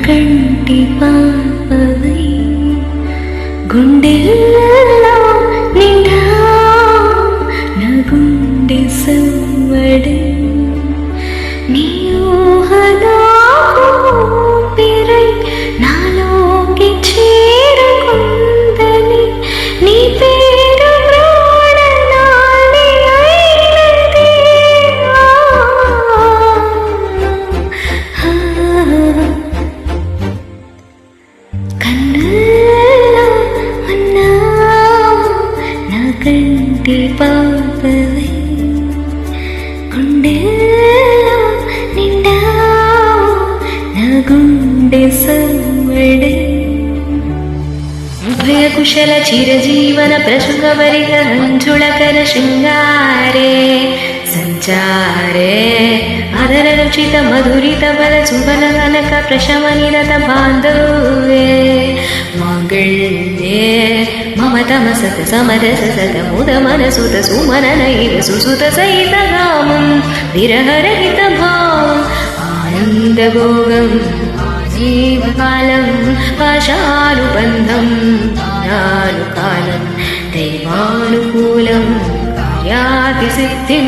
కంటి పాపవై గుండెల్లో నిండా నా గుండె సవ్వడి నీ ఊహలో ఊపిరై నాలోకి చేరుకుందని నీ పేరు ప్రాణనాళి అయినది. కన్నుల్లో ఉన్నావు నా కంటి పాపవై గుండెల్లో నిండావు నా గుండె సవ్వడి. ఉభయ కుశల చిరజీవన ప్రసుఖవరిత మంజుళకర శృంగారే సంచారే అదర రుచిత మధురిత బల సుబల కనక ప్రశమనిరత బాంధవ్యే మాంగళ్యే మమ తమసత సమరస సత ముద మనసుత సుమననైవ సుసుత సహిత గామం విరహరహిత భావం ఆనందభోగం జీవకాలం పాశానుబంధం కాలం దైవానుకూలం కార్యాతి సిద్ధిం